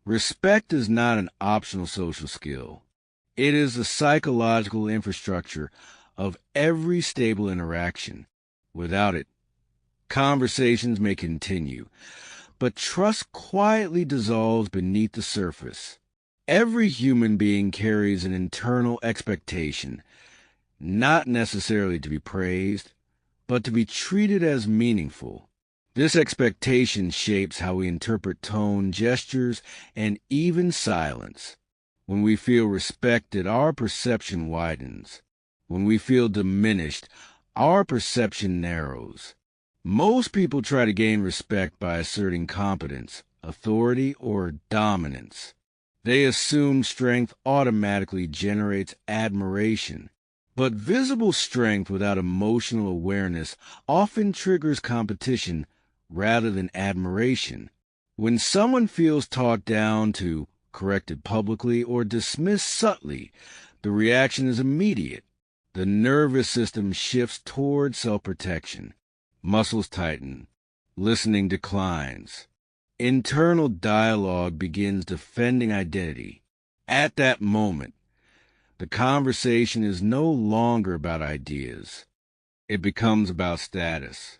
Respect is not an optional social skill. It is the psychological infrastructure of every stable interaction. Without it, conversations may continue, but trust quietly dissolves beneath the surface. Every human being carries an internal expectation, not necessarily to be praised, but to be treated as meaningful. This expectation shapes how we interpret tone, gestures, and even silence. When we feel respected, our perception widens. When we feel diminished, our perception narrows. Most people try to gain respect by asserting competence, authority, or dominance. They assume strength automatically generates admiration. But visible strength without emotional awareness often triggers competition rather than admiration. When someone feels talked down to, corrected publicly, or dismissed subtly, the reaction is immediate. The nervous system shifts toward self-protection. Muscles tighten. Listening declines. Internal dialogue begins defending identity. At that moment, the conversation is no longer about ideas. It becomes about status.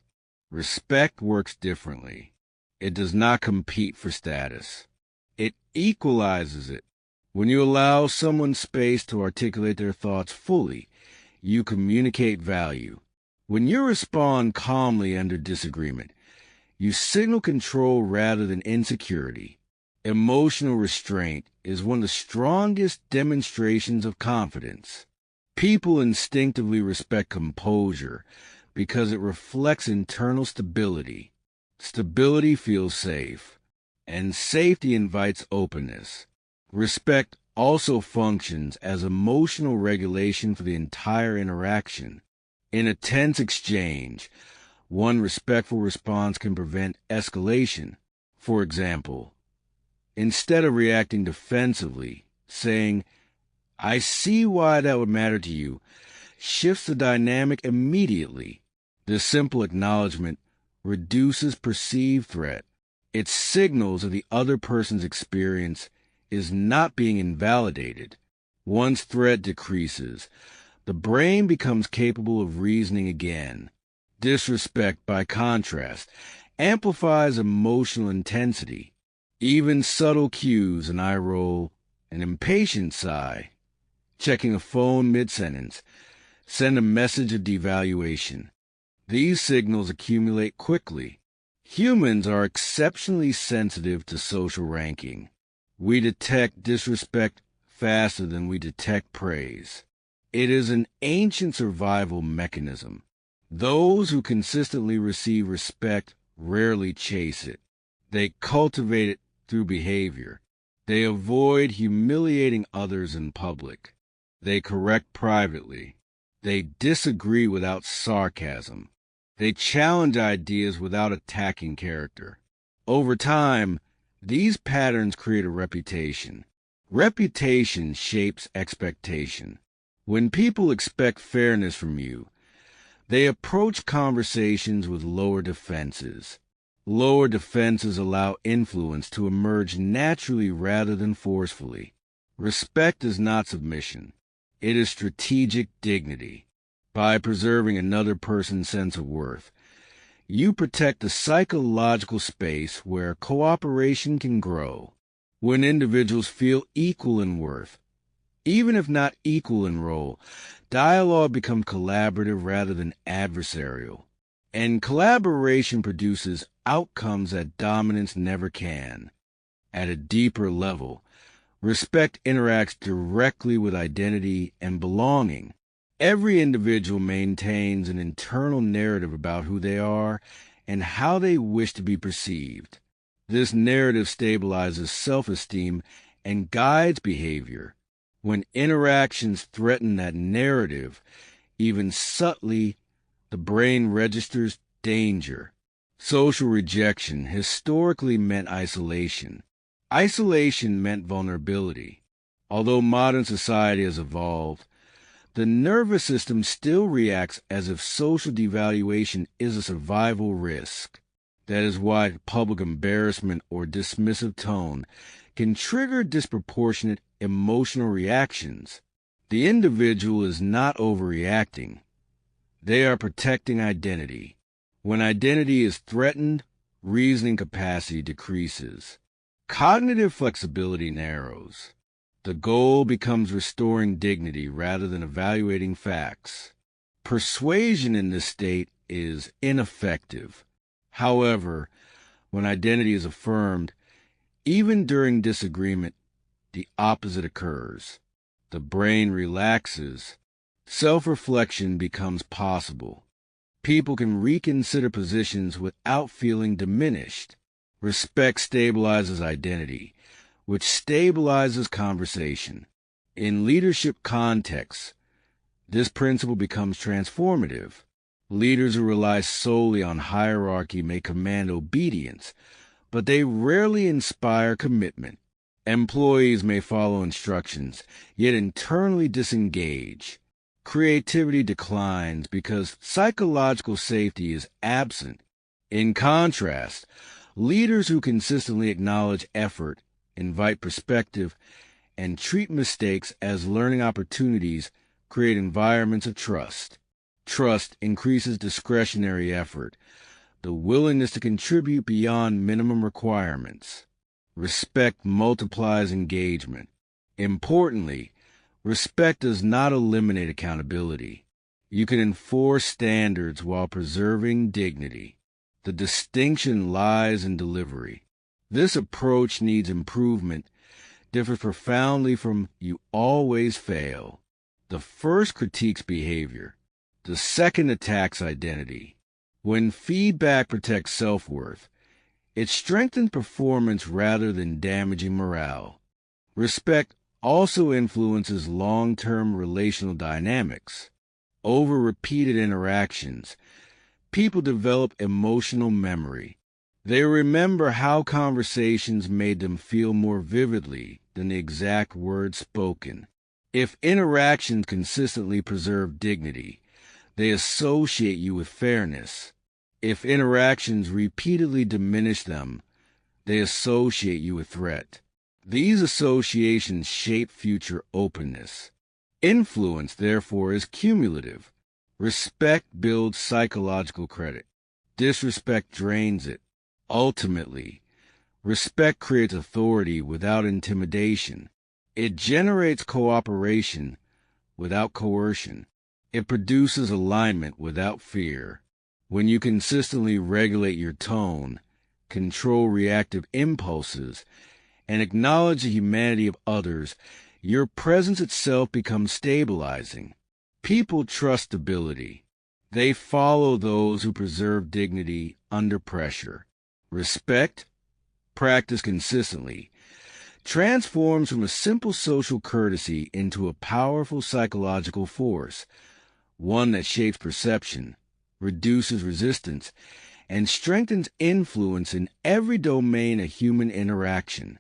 Respect works differently. It does not compete for status. It equalizes it. When you allow someone space to articulate their thoughts fully, you communicate value. When you respond calmly under disagreement, you signal control rather than insecurity. Emotional restraint is one of the strongest demonstrations of confidence. People instinctively respect composure because it reflects internal stability. Stability feels safe, and safety invites openness. Respect also functions as emotional regulation for the entire interaction. In a tense exchange, one respectful response can prevent escalation. For example, instead of reacting defensively, saying, "I see why that would matter to you," shifts the dynamic immediately. This simple acknowledgement reduces perceived threat. It signals that the other person's experience is not being invalidated. Once threat decreases, the brain becomes capable of reasoning again. Disrespect, by contrast, amplifies emotional intensity. Even subtle cues, an eye roll, an impatient sigh, checking a phone mid-sentence, send a message of devaluation. These signals accumulate quickly. Humans are exceptionally sensitive to social ranking. We detect disrespect faster than we detect praise. It is an ancient survival mechanism. Those who consistently receive respect rarely chase it. They cultivate it through behavior. They avoid humiliating others in public. They correct privately. They disagree without sarcasm. They challenge ideas without attacking character. Over time, these patterns create a reputation. Reputation shapes expectation. When people expect fairness from you, they approach conversations with lower defenses. Lower defenses allow influence to emerge naturally rather than forcefully. Respect is not submission. It is strategic dignity. By preserving another person's sense of worth, you protect the psychological space where cooperation can grow. When individuals feel equal in worth, even if not equal in role, dialogue becomes collaborative rather than adversarial. And collaboration produces outcomes that dominance never can. At a deeper level, respect interacts directly with identity and belonging. Every individual maintains an internal narrative about who they are and how they wish to be perceived. This narrative stabilizes self-esteem and guides behavior. When interactions threaten that narrative, even subtly, the brain registers danger. Social rejection historically meant isolation. Isolation meant vulnerability. Although modern society has evolved, the nervous system still reacts as if social devaluation is a survival risk. That is why public embarrassment or dismissive tone can trigger disproportionate emotional reactions. The individual is not overreacting. They are protecting identity. When identity is threatened, reasoning capacity decreases. Cognitive flexibility narrows. The goal becomes restoring dignity rather than evaluating facts. Persuasion in this state is ineffective. However, when identity is affirmed, even during disagreement, the opposite occurs. The brain relaxes. Self-reflection becomes possible. People can reconsider positions without feeling diminished. Respect stabilizes identity, which stabilizes conversation. In leadership contexts, this principle becomes transformative. Leaders who rely solely on hierarchy may command obedience, but they rarely inspire commitment. Employees may follow instructions, yet internally disengage. Creativity declines because psychological safety is absent. In contrast, leaders who consistently acknowledge effort, invite perspective, and treat mistakes as learning opportunities create environments of trust. Trust increases discretionary effort, the willingness to contribute beyond minimum requirements. Respect multiplies engagement. Importantly, respect does not eliminate accountability. You can enforce standards while preserving dignity. The distinction lies in delivery. This approach needs improvement, differs profoundly from "you always fail." The first critiques behavior. The second attacks identity. When feedback protects self-worth, it strengthens performance rather than damaging morale. Respect also influences long-term relational dynamics. Over repeated interactions, people develop emotional memory. They remember how conversations made them feel more vividly than the exact words spoken. If interactions consistently preserve dignity, they associate you with fairness. If interactions repeatedly diminish them, they associate you with threat. These associations shape future openness. Influence, therefore, is cumulative. Respect builds psychological credit. Disrespect drains it. Ultimately, respect creates authority without intimidation. It generates cooperation without coercion. It produces alignment without fear. When you consistently regulate your tone, control reactive impulses, and acknowledge the humanity of others, your presence itself becomes stabilizing. People trust stability. They follow those who preserve dignity under pressure. Respect, practiced consistently, transforms from a simple social courtesy into a powerful psychological force, one that shapes perception, reduces resistance, and strengthens influence in every domain of human interaction.